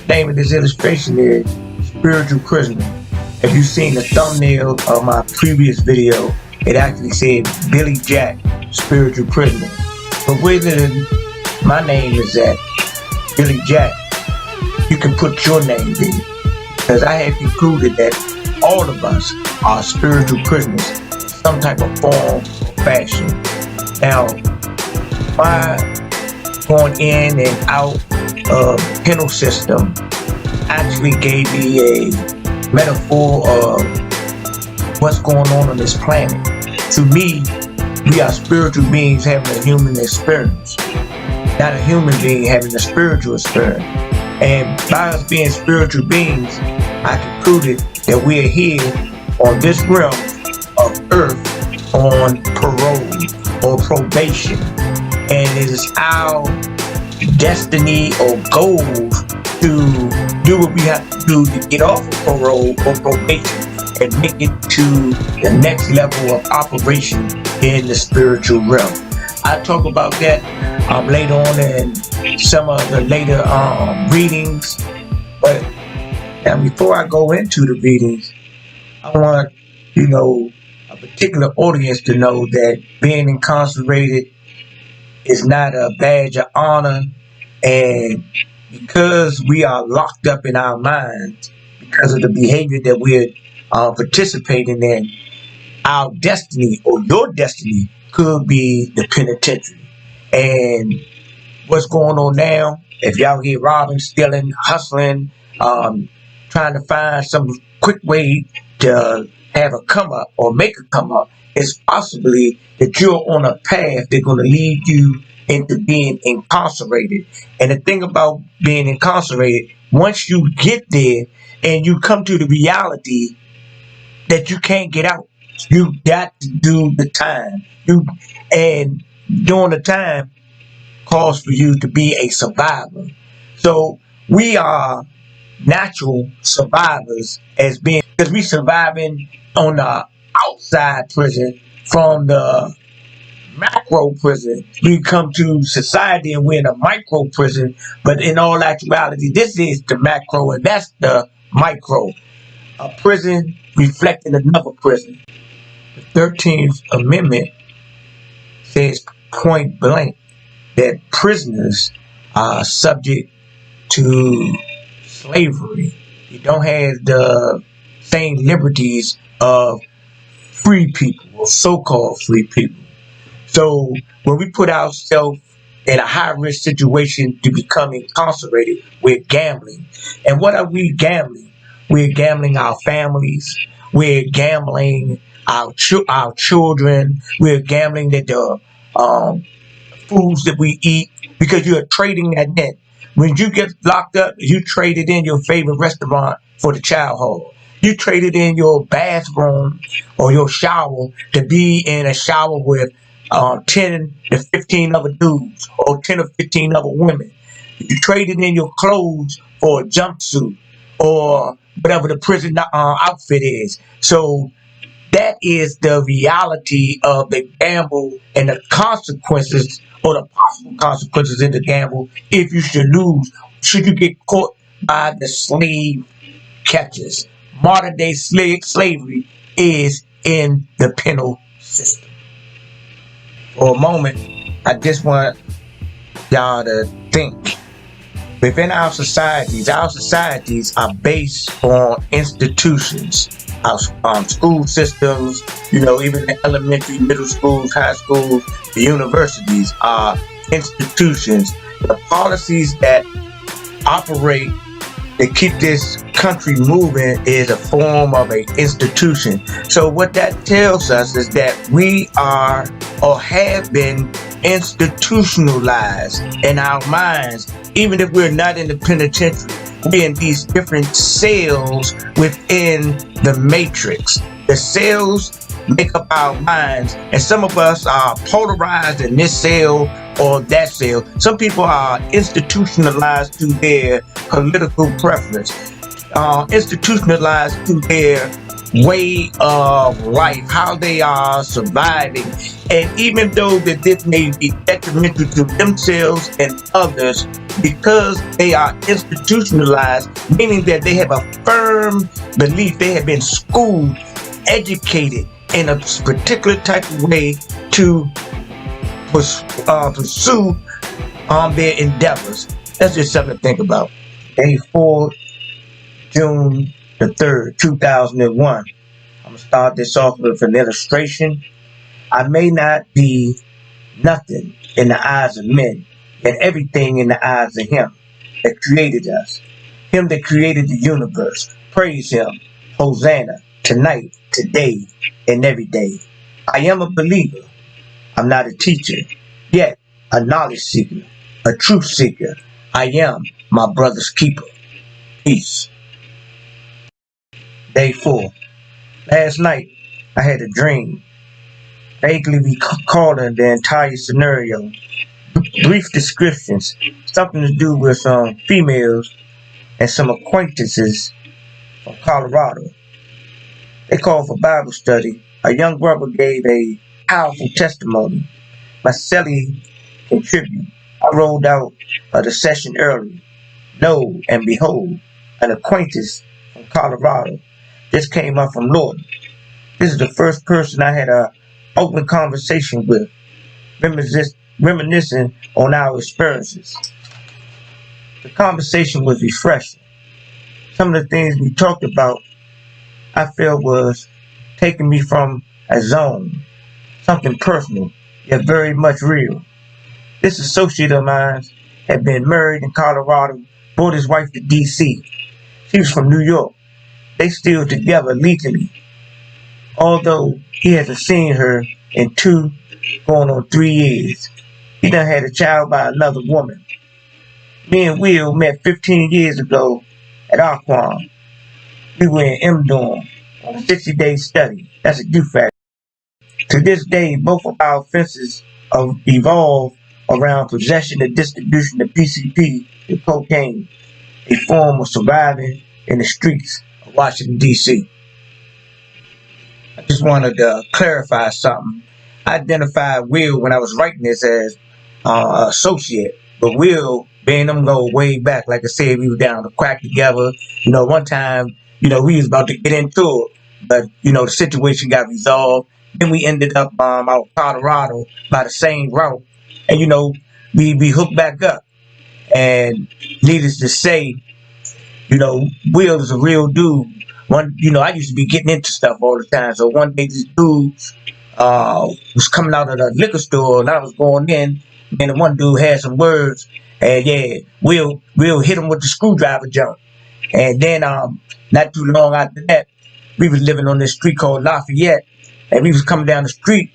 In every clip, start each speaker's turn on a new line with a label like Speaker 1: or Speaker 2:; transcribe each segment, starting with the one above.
Speaker 1: Name of this illustration is Spiritual Prisoner. If you've seen the thumbnail of my previous video, it actually said Billy Jack, Spiritual Prisoner. But within my name is that Billy Jack, you can put your name there. Because I have concluded that all of us are spiritual prisoners, some type of form or fashion. Now, my going in and out of the penal system actually gave me a metaphor of what's going on this planet. To me, we are spiritual beings having a human experience, not a human being having a spiritual experience. And by us being spiritual beings, I concluded that we are here on this realm of earth on parole or probation. And it is our destiny or goal to do what we have to do to get off of parole or probation and make it to the next level of operation in the spiritual realm. I talk about that later on in some of the later readings. But now before I go into the readings, I want, a particular audience to know that being incarcerated is not a badge of honor. And because we are locked up in our minds, because of the behavior that we're participating in, our destiny or your destiny could be the penitentiary. And what's going on now, if y'all here robbing, stealing, hustling, trying to find some quick way to have a come up or make a come up, it's possibly that you're on a path that's going to lead you into being incarcerated. And the thing about being incarcerated, once you get there and you come to the reality that you can't get out, you got to do the time. And during the time calls for you to be a survivor. So we are natural survivors as being, because we surviving on the outside prison from the macro prison. We come to society and we're in a micro prison, but in all actuality, this is the macro and that's the micro. A prison reflecting another prison. The 13th Amendment says point blank that prisoners are subject to slavery. You don't have the same liberties of free people or so-called free people. So when we put ourselves in a high-risk situation to become incarcerated, we're gambling. And what are we gambling? We're gambling our families. We're gambling our children. We're gambling that the foods that we eat, because you're trading that net. When you get locked up, you traded in your favorite restaurant for the chow hall. You traded in your bathroom or your shower to be in a shower with 10 to 15 other dudes or 10 or 15 other women. You traded in your clothes for a jumpsuit or whatever the prison outfit is. So that is the reality of the gamble and the consequences or the possible consequences in the gamble if you should lose, should you get caught by the slave catchers. Modern day slavery is in the penal system. For a moment, I just want y'all to think. Within our societies are based on institutions. Our school systems, even the elementary, middle schools, high schools, the universities are institutions. The policies that operate to keep this country moving is a form of an institution. So what that tells us is that we are or have been institutionalized in our minds, even if we're not in the penitentiary. We're in these different cells within the matrix. The cells make up our minds, and some of us are polarized in this cell or that cell. Some people are institutionalized to their political preference, institutionalized to their way of life, how they are surviving. And even though that this may be detrimental to themselves and others, because they are institutionalized, meaning that they have a firm belief, they have been schooled, educated in a particular type of way to pursue their endeavors. That's just something to think about. Day 4, June the 3rd, 2001. I'm going to start this off with an illustration. I may not be nothing in the eyes of men, yet everything in the eyes of Him that created us. Him that created the universe. Praise Him. Hosanna. Tonight, today, and every day. I am a believer. I'm not a teacher, yet a knowledge seeker, a truth seeker. I am my brother's keeper. Peace. Day 4. Last night, I had a dream, vaguely recalling the entire scenario. Brief descriptions, something to do with some females and some acquaintances from Colorado. They called for Bible study. A young brother gave a powerful testimony. My cellie contributed. I rolled out of the session early. Lo and behold, an acquaintance from Colorado just came up from Lawton. This is the first person I had an open conversation with, reminiscing on our experiences. The conversation was refreshing. Some of the things we talked about, I felt was taking me from a zone, something personal, yet very much real. This associate of mine had been married in Colorado, brought his wife to D.C. She was from New York. They still together legally, although he hasn't seen her in 2 going on 3 years. He done had a child by another woman. Me and Will met 15 years ago at Aquan. We were in M-Dorm on a 60-day study. That's a do fact. To this day, both of our offenses evolve around possession and distribution of PCP and cocaine, a form of surviving in the streets of Washington, D.C. I just wanted to clarify something. I identified Will when I was writing this as associate, but Will, being them go way back, like I said, we were down the crack together. One time, we was about to get into it, but the situation got resolved. Then we ended up out Colorado by the same route, and we hooked back up. And needless to say, Will is a real dude. I used to be getting into stuff all the time. So one day this dude was coming out of the liquor store and I was going in, and the one dude had some words, and yeah, Will hit him with the screwdriver jump. And then not too long after that, we was living on this street called Lafayette, and we was coming down the street,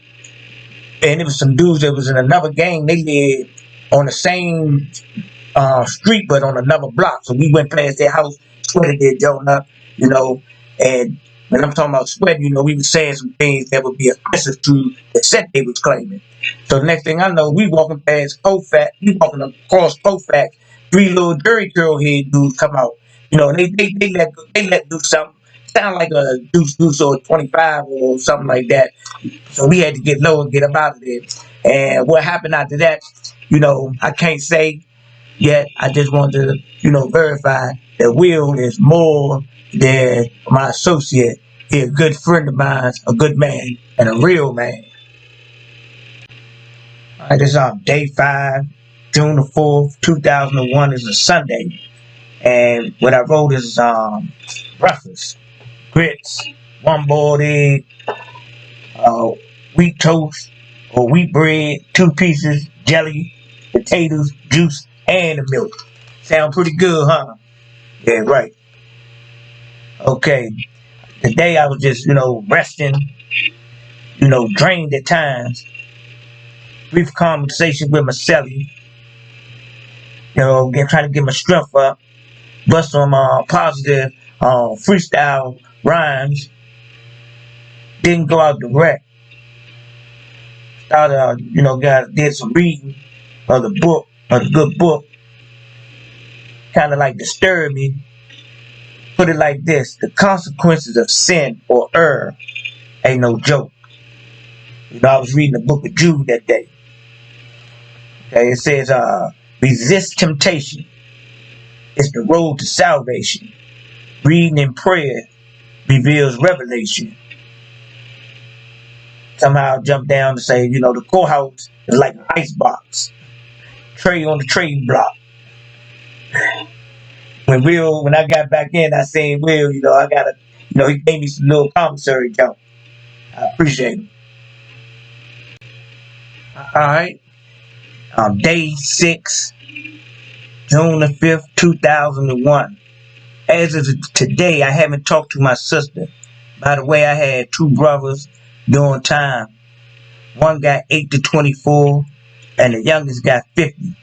Speaker 1: and there was some dudes that was in another gang. They lived on the same street, but on another block. So we went past their house, sweated their joint up, and when I'm talking about sweating, we were saying some things that would be offensive to the set they was claiming. So the next thing I know, we walking past Kofax, we walking across Kofax, 3 little dirty girl head dudes come out. They let do something. Sound like a deuce or 25 or something like that. So we had to get low and get up out of there. And what happened after that, I can't say. Yet I just wanted to, verify that Will is more than my associate. He's a good friend of mine, a good man, and a real man. All right, this is day 5, June the 4th, 2001 is a Sunday. And what I wrote is breakfast, grits, 1 boiled egg, wheat toast or wheat bread, 2 pieces, jelly, potatoes, juice, and the milk. Sound pretty good, huh? Yeah, right. Okay. Today I was just, resting, drained at times. Brief conversation with my celly. Trying to get my strength up. Bust some positive freestyle rhymes. Didn't go out direct. Started, did some reading of the good book. Kind of like disturbed me put it like this: the consequences of sin or error ain't no joke. I was reading the book of Jude that day. Okay, it says, resist temptation. It's the road to salvation. Reading in prayer reveals revelation. Somehow jump down to say, the courthouse is like an ice box. Tray on the trade block. When I got back in, I said, Will, I gotta, he gave me some little commissary jump. I appreciate him. Alright. Day 6, June the 5th, 2001. As of today, I haven't talked to my sister. By the way, I had 2 brothers during time. One got 8 to 24, and the youngest got 50.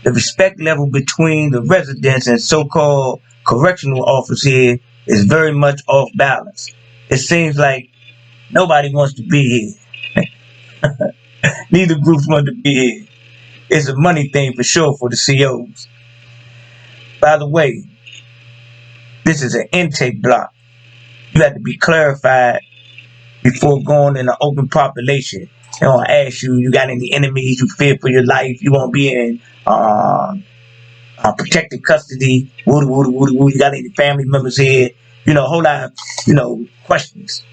Speaker 1: The respect level between the residents and so-called correctional officers here is very much off balance. It seems like nobody wants to be here. Neither groups want to be here. It's a money thing for sure for the COs. By the way, this is an intake block. You have to be clarified before going in the open population. They want to ask you got any enemies, you fear for your life, you won't be in protected custody, you got any family members here, a whole lot of, questions.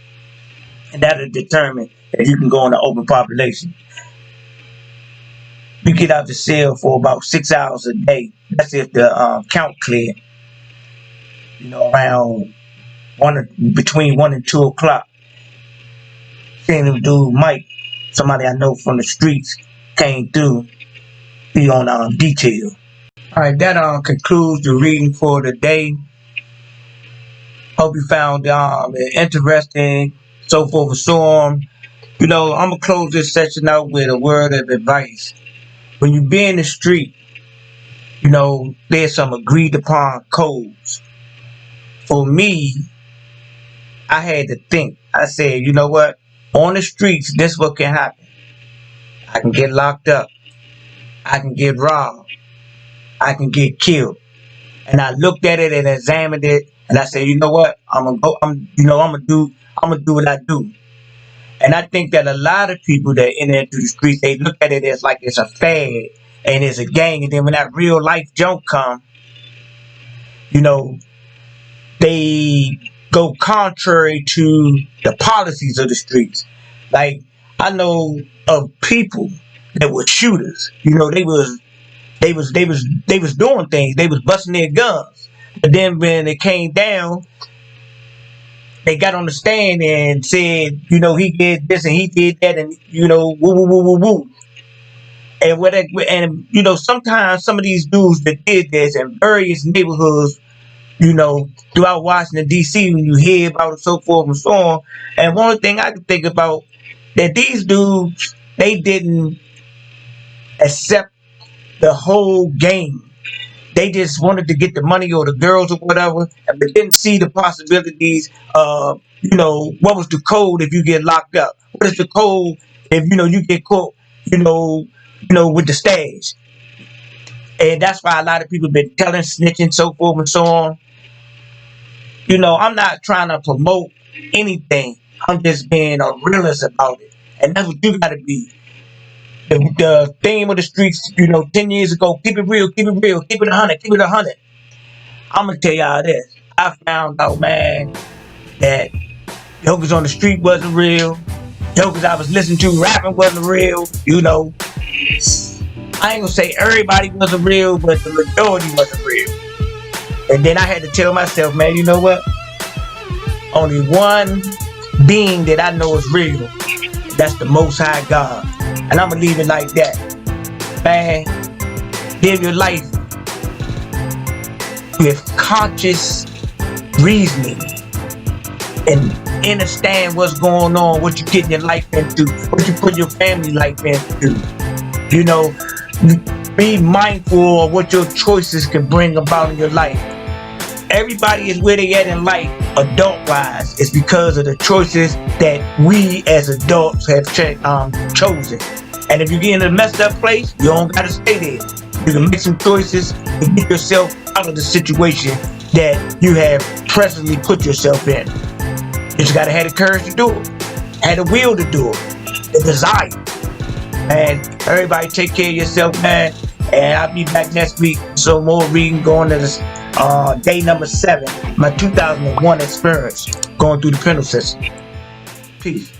Speaker 1: And that'll determine if you can go in the open population. You get out the cell for about 6 hours a day. That's if the count clear. Around between 1 and 2 o'clock. Seeing him dude Mike, somebody I know from the streets, came through. He on detail. Alright, that concludes the reading for the day. Hope you found it interesting, so forth and so on. I'm gonna close this session out with a word of advice. When you be in the street, there's some agreed upon codes. For me, I had to think. I said, you know what? On the streets, this what can happen. I can get locked up. I can get robbed. I can get killed. And I looked at it and examined it, and I said, you know what? I'm gonna do what I do. And I think that a lot of people that enter into the streets, they look at it as like it's a fad and it's a gang. And then when that real life junk come, they go contrary to the policies of the streets. Like, I know of people that were shooters. They was doing things. They was busting their guns. But then when it came down, they got on the stand and said, he did this and he did that, and woo woo woo woo woo. And sometimes some of these dudes that did this in various neighborhoods, throughout Washington D.C., when you hear about it, so forth and so on. And one thing I can think about, that these dudes, they didn't accept the whole game. They just wanted to get the money or the girls or whatever, but didn't see the possibilities of, what was the code if you get locked up? What is the code if, you get caught, with the stash? And that's why a lot of people been telling, snitching, so forth and so on. I'm not trying to promote anything. I'm just being a realist about it. And that's what you got to be. The theme of the streets, 10 years ago, keep it real, keep it real, keep it 100, keep it 100. I'm going to tell y'all this. I found out, man, that jokers on the street wasn't real. Jokers I was listening to rapping wasn't real. I ain't going to say everybody wasn't real, but the majority wasn't real. And then I had to tell myself, man, you know what? Only one being that I know is real. That's the Most High God. And I'm going to leave it like that. Man, live your life with conscious reasoning and understand what's going on, what you getting your life into, what you put your family life into. Be mindful of what your choices can bring about in your life. Everybody is where they at in life, adult-wise. It's because of the choices that we as adults have chosen. And if you get in a messed up place, you don't gotta stay there. You can make some choices and get yourself out of the situation that you have presently put yourself in. You just gotta have the courage to do it, have the will to do it, the desire. And everybody take care of yourself, man. And I'll be back next week. So more reading, going to this day number 7, my 2001 experience going through the penal system. Peace.